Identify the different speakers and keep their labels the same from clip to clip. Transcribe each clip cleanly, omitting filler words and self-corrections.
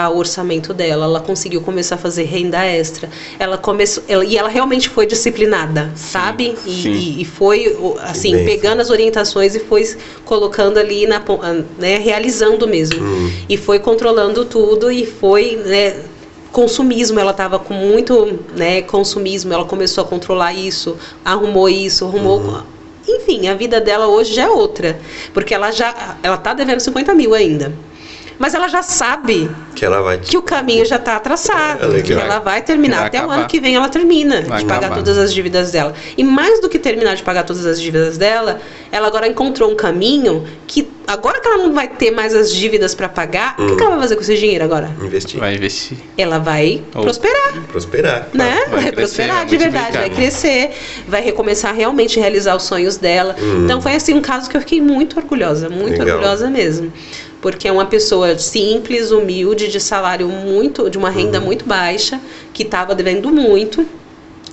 Speaker 1: o orçamento dela, ela conseguiu começar a fazer renda extra, e ela realmente foi disciplinada, sabe? E foi, assim, pegando as orientações e foi colocando ali, né, realizando mesmo. E foi controlando tudo e foi, né, consumismo, ela estava com muito, né, consumismo, ela começou a controlar isso, arrumou. Enfim, a vida dela hoje já é outra, porque ela tá devendo 50 mil ainda. Mas ela já sabe que o caminho já está traçado, que ela vai terminar. Até o ano que vem ela termina de pagar todas as dívidas dela. E mais do que terminar de pagar todas as dívidas dela, ela agora encontrou um caminho que, agora que ela não vai ter mais as dívidas para pagar, o que ela vai fazer com esse dinheiro agora?
Speaker 2: Vai investir.
Speaker 1: Ela vai prosperar. Né? Vai prosperar de verdade, vai crescer, vai recomeçar realmente a realizar os sonhos dela. Então foi assim um caso que eu fiquei muito orgulhosa mesmo. Porque é uma pessoa simples, humilde, de salário de uma renda muito baixa, que estava devendo muito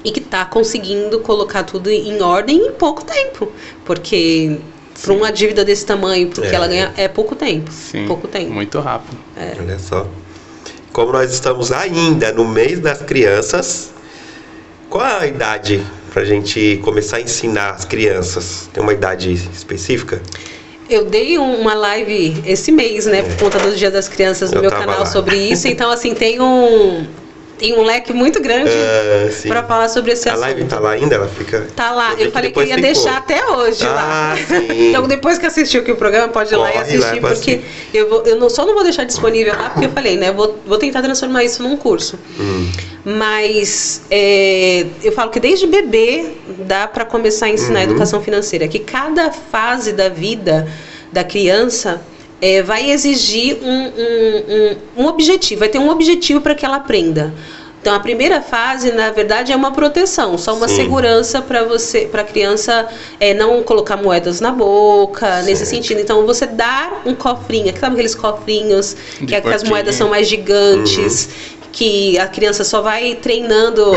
Speaker 1: e que está conseguindo colocar tudo em ordem em pouco tempo. Porque para uma dívida desse tamanho, porque ela ganha, é pouco tempo.
Speaker 2: Sim,
Speaker 1: pouco tempo.
Speaker 2: Muito rápido.
Speaker 3: Olha só. Como nós estamos ainda no mês das crianças, qual a idade para a gente começar a ensinar as crianças? Tem uma idade específica?
Speaker 1: Eu dei uma live esse mês, né, por conta do Dia das Crianças no meu canal sobre isso. Então, assim, tem um leque muito grande para falar sobre esse assunto.
Speaker 3: A live tá lá ainda? Ela fica...
Speaker 1: Tá lá. Eu falei que ia deixar até hoje lá.
Speaker 3: Sim.
Speaker 1: Então, depois que assistiu aqui o programa, pode ir lá e assistir, porque eu só não vou deixar disponível lá, porque eu falei, né, vou tentar transformar isso num curso. Mas eu falo que desde bebê dá para começar a ensinar a educação financeira, que cada fase da vida da criança vai exigir um objetivo, vai ter um objetivo para que ela aprenda. Então a primeira fase, na verdade, é uma proteção, só uma segurança para a criança não colocar moedas na boca, nesse sentido. Então você dar um cofrinho, sabe aqueles cofrinhos que as moedas são mais gigantes, que a criança só vai treinando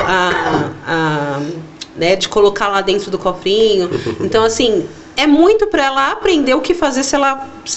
Speaker 1: né, de colocar lá dentro do cofrinho. Então, assim, é muito para ela aprender o que fazer se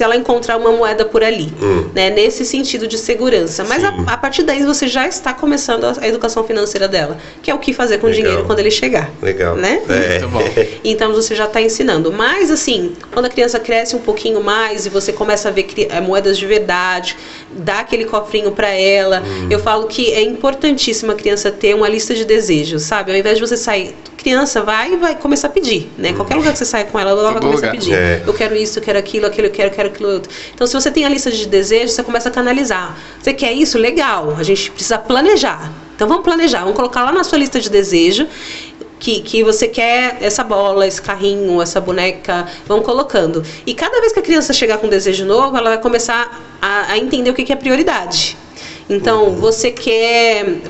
Speaker 1: ela encontrar uma moeda por ali, né, nesse sentido de segurança. Mas a partir daí você já está começando a educação financeira dela, que é o que fazer com o dinheiro quando ele chegar.
Speaker 3: Legal.
Speaker 1: Né?
Speaker 2: Muito bom.
Speaker 1: Então você já está ensinando. Mas assim, quando a criança cresce um pouquinho mais e você começa a ver moedas de verdade, dá aquele cofrinho para ela. Eu falo que é importantíssimo a criança ter uma lista de desejos, sabe? Ao invés de você sair, criança vai começar a pedir, né? Qualquer lugar que você saia com ela vai começar a pedir. Eu quero isso, eu quero aquilo, eu quero aquilo outro. Então, se você tem a lista de desejos, você começa a canalizar. Você quer isso? Legal. A gente precisa planejar. Então, vamos planejar. Vamos colocar lá na sua lista de desejo que você quer essa bola, esse carrinho, essa boneca. Vamos colocando. E cada vez que a criança chegar com um desejo novo, ela vai começar a entender o que é prioridade. Então, você quer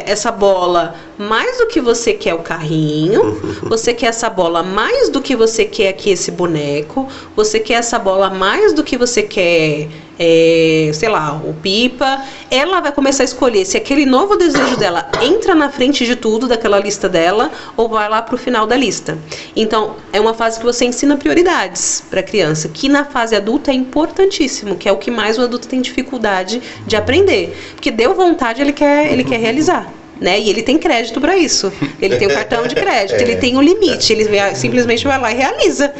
Speaker 1: essa bola mais do que você quer o carrinho, você quer essa bola mais do que você quer aqui esse boneco, você quer essa bola mais do que você quer, sei lá, o pipa. Ela vai começar a escolher se aquele novo desejo dela entra na frente de tudo daquela lista dela ou vai lá pro final da lista. Então, é uma fase que você ensina prioridades para a criança, que na fase adulta é importantíssimo, que é o que mais o adulto tem dificuldade de aprender. Porque deu vontade, ele quer realizar. Né? E ele tem crédito para isso. Ele tem o cartão de crédito, ele tem um limite, ele simplesmente vai lá e realiza.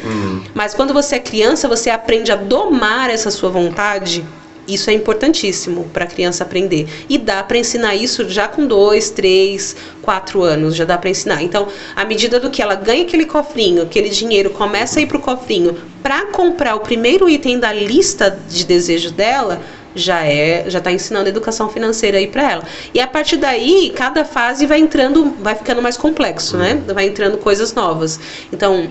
Speaker 1: Mas quando você é criança, você aprende a domar essa sua vontade. Isso é importantíssimo para a criança aprender. E dá para ensinar isso já com 2, 3, 4 anos. Já dá para ensinar. Então, à medida do que ela ganha aquele cofrinho, aquele dinheiro começa a ir para o cofrinho para comprar o primeiro item da lista de desejos dela, já está ensinando educação financeira aí para ela. E a partir daí, cada fase vai ficando mais complexo, né? Vai entrando coisas novas. Então,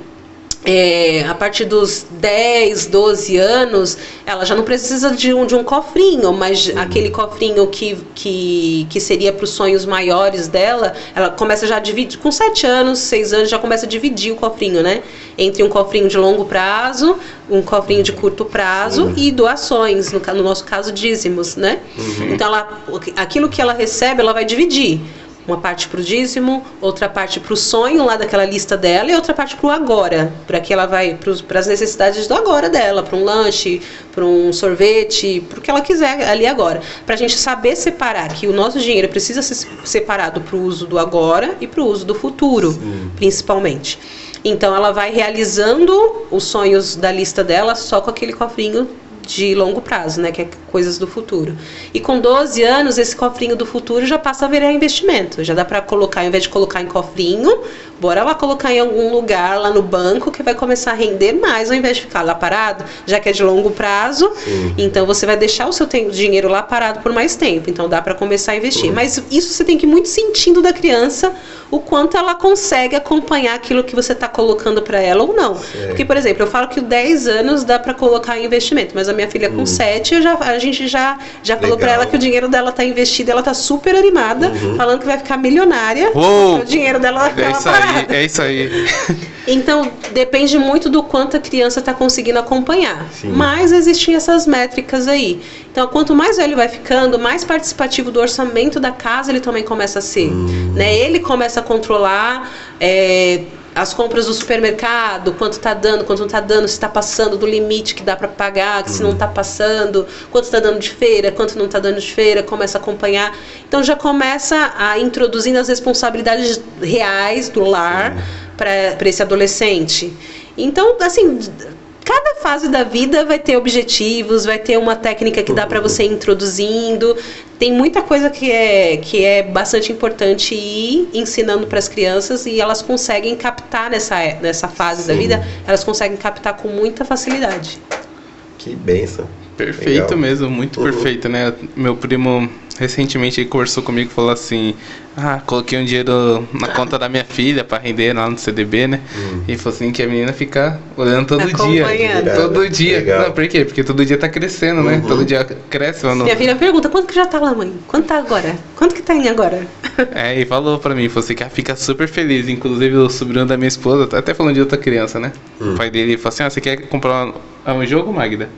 Speaker 1: a partir dos 10, 12 anos, ela já não precisa de um cofrinho, mas aquele cofrinho que seria para os sonhos maiores dela, ela começa já a dividir, com 7 anos, 6 anos, já começa a dividir o cofrinho, né? Entre um cofrinho de longo prazo, um cofrinho de curto prazo e doações, no nosso caso dízimos, né? Então aquilo que ela recebe, ela vai dividir. Uma parte para o dízimo, outra parte para o sonho lá daquela lista dela e outra parte para o agora, para que ela vai para as necessidades do agora dela, para um lanche, para um sorvete, para o que ela quiser ali agora. Para a gente saber separar que o nosso dinheiro precisa ser separado para o uso do agora e para o uso do futuro, principalmente. Então ela vai realizando os sonhos da lista dela só com aquele cofrinho de longo prazo, né, que é coisas do futuro. E com 12 anos, esse cofrinho do futuro já passa a virar investimento. Já dá para colocar, ao invés de colocar em cofrinho, bora lá colocar em algum lugar, lá no banco, que vai começar a render mais, ao invés de ficar lá parado, já que é de longo prazo. Então você vai deixar o seu dinheiro lá parado por mais tempo. Então dá para começar a investir. Mas isso você tem que ir muito sentindo da criança, o quanto ela consegue acompanhar aquilo que você está colocando para ela ou não. Porque, por exemplo, eu falo que 10 anos dá para colocar em investimento, mas a minha filha com 7, a gente já falou para ela que o dinheiro dela está investido, ela está super animada, falando que vai ficar milionária, o dinheiro dela vai ficar parado.
Speaker 2: É isso aí.
Speaker 1: Então, depende muito do quanto a criança está conseguindo acompanhar. Mas existem essas métricas aí. Então, quanto mais velho vai ficando, mais participativo do orçamento da casa ele também começa a ser. Né? Ele começa a controlar as compras do supermercado, quanto está dando, quanto não está dando, se está passando do limite que dá para pagar, se não está passando, quanto está dando de feira, quanto não está dando de feira, começa a acompanhar. Então já começa a introduzir as responsabilidades reais do lar para esse adolescente. Então, assim, cada fase da vida vai ter objetivos, vai ter uma técnica que dá para você ir introduzindo. Tem muita coisa que é bastante importante ir ensinando para as crianças e elas conseguem captar nessa fase da vida, elas conseguem captar com muita facilidade.
Speaker 3: Que bênção.
Speaker 2: Perfeito.
Speaker 3: Legal.
Speaker 2: Mesmo, muito perfeito, né? Meu primo recentemente ele conversou comigo e falou assim: coloquei um dinheiro na conta da minha filha para render lá no CDB, né? E falou assim que a menina fica olhando todo dia. Todo dia.
Speaker 3: Legal.
Speaker 2: Não, por quê? Porque todo dia tá crescendo, né? Todo dia cresce.
Speaker 1: Minha filha pergunta: quanto que já tá lá, mãe? Quanto tá agora? Quanto que tá indo agora?
Speaker 2: E falou pra mim, falou assim que ela fica super feliz. Inclusive o sobrinho da minha esposa, tá até falando de outra criança, né? O pai dele falou assim: você quer comprar um jogo, Magda?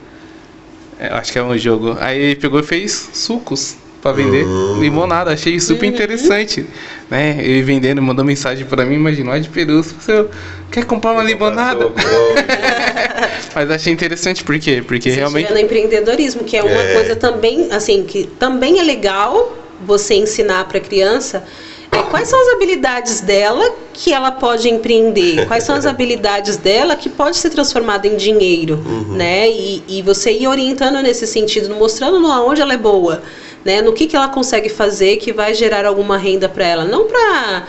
Speaker 2: Eu acho que é um jogo. Aí ele pegou e fez sucos pra vender, limonada, achei super interessante, né? Ele vendendo, mandou mensagem pra mim, imagina, olha de Peru, você quer comprar uma limonada? Mas achei interessante, por quê? Porque
Speaker 1: você
Speaker 2: realmente...
Speaker 1: no empreendedorismo, que é uma coisa também, assim, que também é legal você ensinar pra criança quais são as habilidades dela que ela pode empreender, quais são as habilidades dela que pode ser transformada em dinheiro, né? E você ir orientando nesse sentido, mostrando aonde ela é boa, né? No que ela consegue fazer que vai gerar alguma renda para ela, não para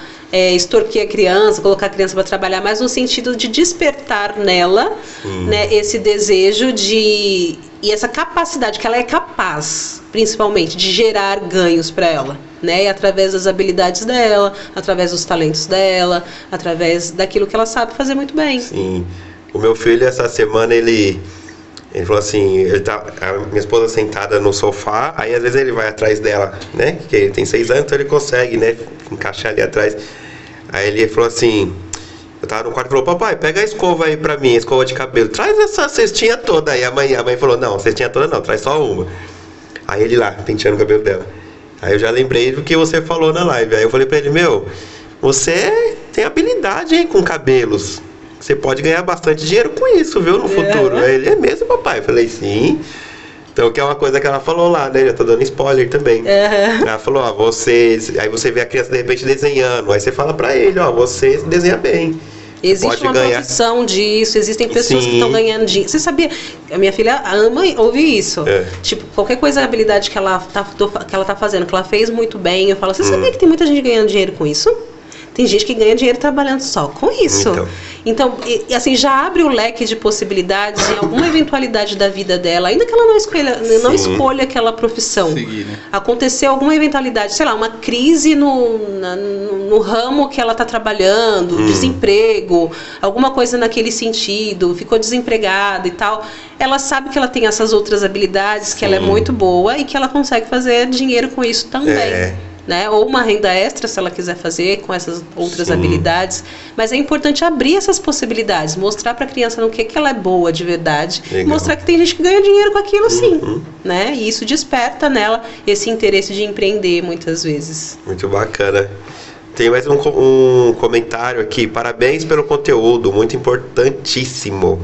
Speaker 1: extorquir a criança, colocar a criança para trabalhar, mas no sentido de despertar nela, né, esse desejo e essa capacidade que ela é capaz, principalmente, de gerar ganhos para ela, né, e através das habilidades dela, através dos talentos dela, através daquilo que ela sabe fazer muito bem.
Speaker 3: Sim. O meu filho, essa semana, ele falou assim, a minha esposa sentada no sofá, aí às vezes ele vai atrás dela, né? Porque ele tem 6 anos, então ele consegue, né, encaixar ali atrás. Aí ele falou assim, eu tava no quarto e falou: papai, pega a escova aí pra mim, a escova de cabelo, traz essa cestinha toda. Aí a mãe falou: não, cestinha toda não, traz só uma. Aí ele lá, penteando o cabelo dela. Aí eu já lembrei do que você falou na live. Aí eu falei pra ele: você tem habilidade, hein, com cabelos. Você pode ganhar bastante dinheiro com isso, viu, no futuro. Aí ele: é mesmo, papai? Eu falei: sim. Então, que é uma coisa que ela falou lá, né? Já tô dando spoiler também. Ela falou: aí você vê a criança de repente desenhando. Aí você fala pra ele: você desenha bem.
Speaker 1: Existe uma profissão disso, existem pessoas que estão ganhando dinheiro. Você sabia? A minha filha ama ouvir isso. Tipo, qualquer coisa, habilidade que ela tá fazendo, que ela fez muito bem, eu falo: você sabia que tem muita gente ganhando dinheiro com isso? Tem gente que ganha dinheiro trabalhando só com isso. Então, assim, já abre o leque de possibilidades em alguma eventualidade da vida dela, ainda que ela não escolha aquela profissão. Aconteceu alguma eventualidade, sei lá, uma crise no ramo que ela está trabalhando, desemprego, alguma coisa naquele sentido, ficou desempregada e tal. Ela sabe que ela tem essas outras habilidades, que ela é muito boa e que ela consegue fazer dinheiro com isso também. né? Ou uma renda extra, se ela quiser fazer com essas outras habilidades. Mas é importante abrir essas possibilidades, mostrar para a criança no que ela é boa de verdade, mostrar que tem gente que ganha dinheiro com aquilo sim, né? E isso desperta nela esse interesse de empreender muitas vezes.
Speaker 3: Muito bacana. Tem mais um comentário aqui. Parabéns pelo conteúdo, muito importantíssimo.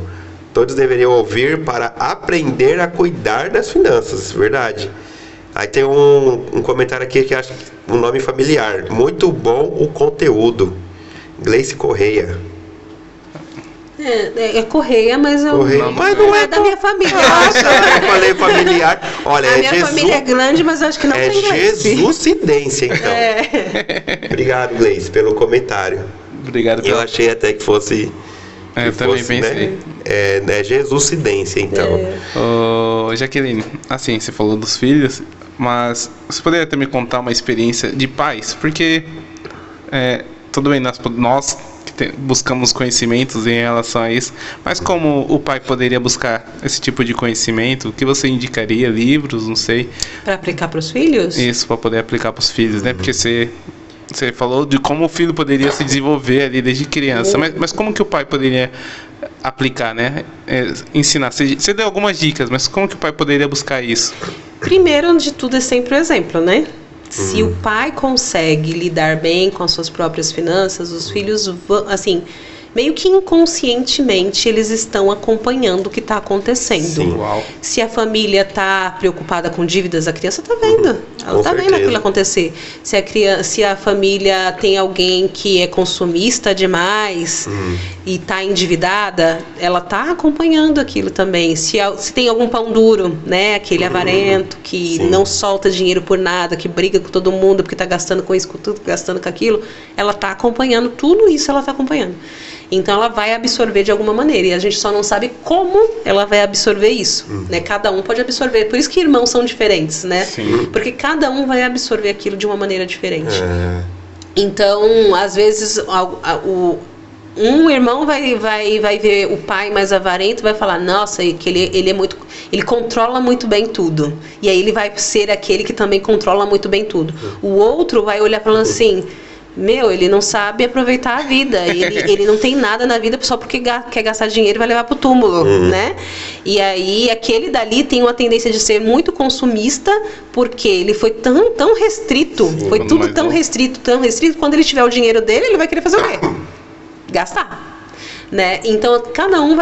Speaker 3: Todos deveriam ouvir para aprender a cuidar das finanças, verdade. Aí tem um comentário aqui que acha um nome familiar. Muito bom o conteúdo. Gleice Correia.
Speaker 1: É Correia, mas eu
Speaker 3: mas não é
Speaker 1: da minha família.
Speaker 3: Eu falei familiar. Olha,
Speaker 1: a minha família é grande, mas eu acho que não tem Gleice.
Speaker 3: É Jesucidência, então. Obrigado, Gleice, pelo comentário.
Speaker 2: Obrigado.
Speaker 3: Eu achei até que fosse...
Speaker 2: Eu também pensei.
Speaker 3: Né? É Jesucidência, então.
Speaker 2: Jaqueline, assim, você falou dos filhos, mas você poderia até me contar uma experiência de pais? Porque, tudo bem, nós buscamos conhecimentos em relação a isso, mas como o pai poderia buscar esse tipo de conhecimento? O que você indicaria? Livros, não sei.
Speaker 1: Para aplicar para os filhos?
Speaker 2: Isso, para poder aplicar para os filhos, né? Porque você falou de como o filho poderia se desenvolver ali desde criança, mas como que o pai poderia aplicar, né? Ensinar. Você deu algumas dicas, mas como que o pai poderia buscar isso?
Speaker 1: Primeiro de tudo é sempre o exemplo, né? Se o pai consegue lidar bem com as suas próprias finanças, os filhos vão, assim, meio que inconscientemente eles estão acompanhando o que está acontecendo.
Speaker 3: Sim.
Speaker 1: Se a família está preocupada com dívidas, a criança está vendo. Ela está vendo aquilo acontecer. Se a família tem alguém que é consumista demais e está endividada, ela está acompanhando aquilo também. Se tem algum pão duro, né, aquele avarento que não solta dinheiro por nada, que briga com todo mundo porque está gastando com isso, com tudo, gastando com aquilo, ela está acompanhando tudo isso, ela está acompanhando. Então ela vai absorver de alguma maneira, e a gente só não sabe como ela vai absorver isso, né? Cada um pode absorver, por isso que irmãos são diferentes, né?
Speaker 2: Sim.
Speaker 1: Porque cada um vai absorver aquilo de uma maneira diferente. Então, às vezes, um irmão vai ver o pai mais avarento e vai falar, nossa, que ele controla muito bem tudo. E aí ele vai ser aquele que também controla muito bem tudo. O outro vai olhar falando assim, ele não sabe aproveitar a vida, ele não tem nada na vida só porque quer gastar dinheiro e vai levar pro túmulo, né? E aí aquele dali tem uma tendência de ser muito consumista, porque ele foi tão restrito, foi tudo tão restrito, quando ele tiver o dinheiro dele, ele vai querer fazer o quê? Gastar, né? Então cada um vai